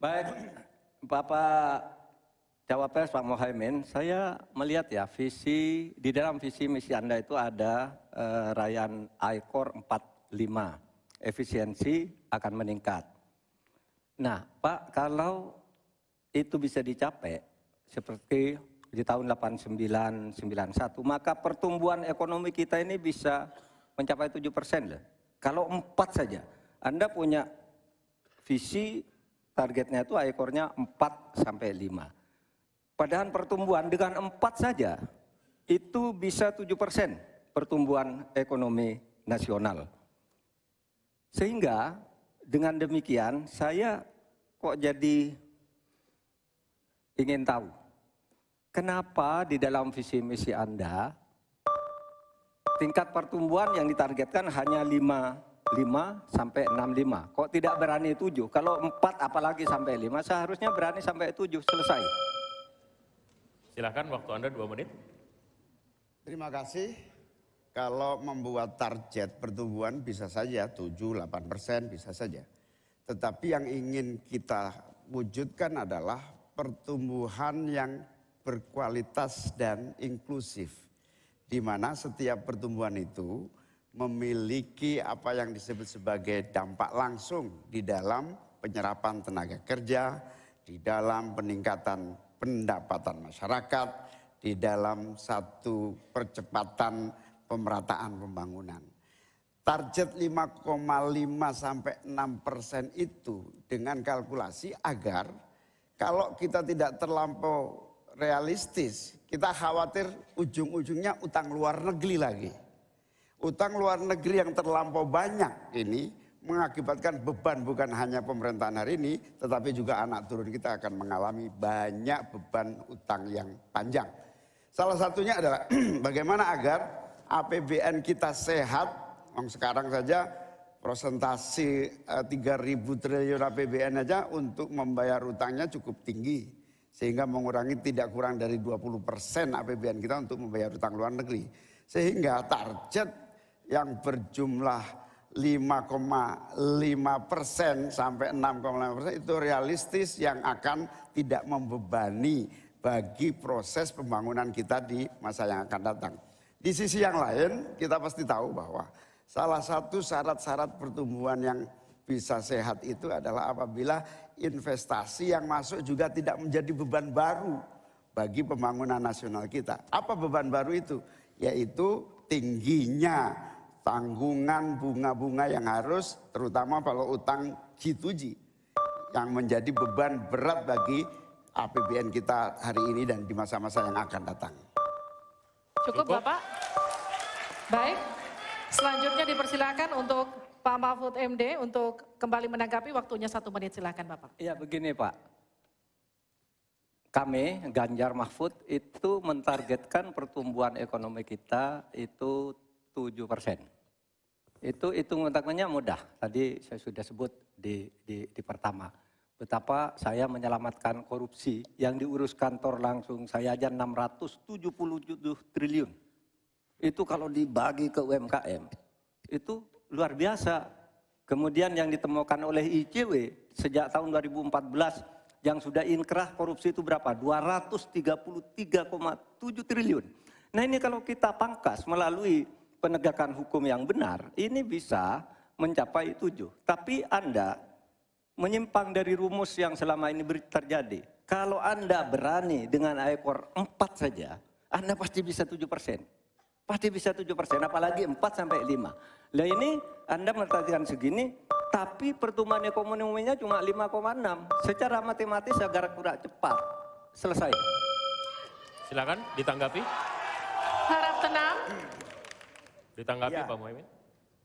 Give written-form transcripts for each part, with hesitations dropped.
Baik, Bapak Cawapres Pak Mohaimin, saya melihat ya di dalam visi misi Anda itu ada rayaan I-Core 45, efisiensi akan meningkat. Nah Pak, kalau itu bisa dicapai seperti di tahun 89, 91, maka pertumbuhan ekonomi kita ini bisa mencapai 7% loh. Kalau 4 saja, Anda punya visi targetnya itu I-Core-nya 4 sampai 5. Padahal pertumbuhan dengan 4 saja itu bisa 7% pertumbuhan ekonomi nasional. Sehingga dengan demikian saya kok jadi ingin tahu kenapa di dalam visi misi Anda tingkat pertumbuhan yang ditargetkan hanya 5 sampai 65. Kok tidak berani 7? Kalau 4 apalagi sampai 5 seharusnya berani sampai 7 selesai. Silakan waktu Anda 2 menit. Terima kasih. Kalau membuat target pertumbuhan bisa saja 7-8% bisa saja. Tetapi yang ingin kita wujudkan adalah pertumbuhan yang berkualitas dan inklusif. Di mana setiap pertumbuhan itu memiliki apa yang disebut sebagai dampak langsung di dalam penyerapan tenaga kerja, di dalam peningkatan pendapatan masyarakat, di dalam satu percepatan pemerataan pembangunan. Target 5,5 sampai 6% itu dengan kalkulasi agar kalau kita tidak terlampau realistis, kita khawatir ujung-ujungnya utang luar negeri lagi. Utang luar negeri yang terlampau banyak ini mengakibatkan beban bukan hanya pemerintahan hari ini, tetapi juga anak turun kita akan mengalami banyak beban utang yang panjang. Salah satunya adalah bagaimana agar APBN kita sehat. Sekarang saja prosentasi 3.000 triliun APBN aja untuk membayar utangnya cukup tinggi. Sehingga mengurangi tidak kurang dari 20% APBN kita untuk membayar utang luar negeri. Sehingga target yang berjumlah 5,5% sampai 6,5% itu realistis yang akan tidak membebani bagi proses pembangunan kita di masa yang akan datang. Di sisi yang lain kita pasti tahu bahwa salah satu syarat-syarat pertumbuhan yang bisa sehat itu adalah apabila investasi yang masuk juga tidak menjadi beban baru bagi pembangunan nasional kita. Apa beban baru itu? Yaitu tingginya tanggungan bunga-bunga yang harus terutama kalau utang G2G yang menjadi beban berat bagi APBN kita hari ini dan di masa-masa yang akan datang. Cukup Bapak? Baik, selanjutnya dipersilakan untuk Pak Mahfud MD untuk kembali menanggapi, waktunya 1 menit, silakan Bapak. Ya begini Pak, kami Ganjar Mahfud itu mentargetkan pertumbuhan ekonomi kita itu 7%. Itu hitung-hitungannya mudah, tadi saya sudah sebut di pertama. Betapa saya menyelamatkan korupsi yang diurus kantor langsung saya aja 677 triliun. Itu kalau dibagi ke UMKM, itu luar biasa. Kemudian yang ditemukan oleh ICW sejak tahun 2014 yang sudah inkrah korupsi itu berapa? 233,7 triliun. Nah ini kalau kita pangkas melalui penegakan hukum yang benar, ini bisa mencapai 7. Tapi Anda menyimpang dari rumus yang selama ini terjadi. Kalau Anda berani dengan I-Core 4 saja, Anda pasti bisa 7%. Pasti bisa 7%, apalagi 4 sampai 5. Nah ini Anda menargetkan segini, tapi pertumbuhan ekonominya cuma 5,6. Secara matematis agak kurang cepat. Selesai. Silakan ditanggapi. Harap tenang. Ditanggapi Ya, Pak Mohaimin.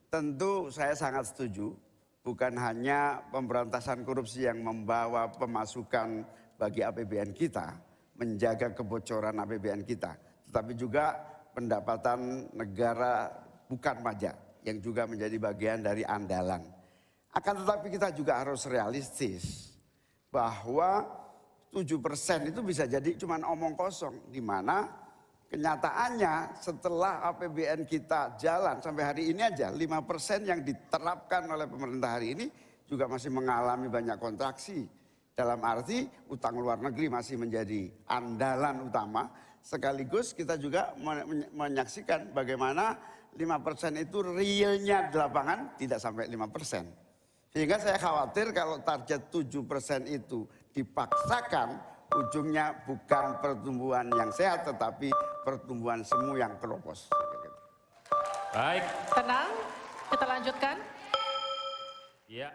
tentu saya sangat setuju. Bukan hanya pemberantasan korupsi yang membawa pemasukan bagi APBN kita, menjaga kebocoran APBN kita, tetapi juga pendapatan negara bukan pajak yang juga menjadi bagian dari andalan. Akan tetapi kita juga harus realistis bahwa 7% itu bisa jadi cuma omong kosong, di mana kenyataannya setelah APBN kita jalan sampai hari ini aja 5% yang diterapkan oleh pemerintah hari ini juga masih mengalami banyak kontraksi. Dalam arti utang luar negeri masih menjadi andalan utama, sekaligus kita juga menyaksikan bagaimana 5% itu realnya di lapangan tidak sampai 5%. Sehingga saya khawatir kalau target 7% itu dipaksakan, ujungnya bukan pertumbuhan yang sehat, tetapi pertumbuhan semu yang keropos. Baik. Tenang, kita lanjutkan. Ya.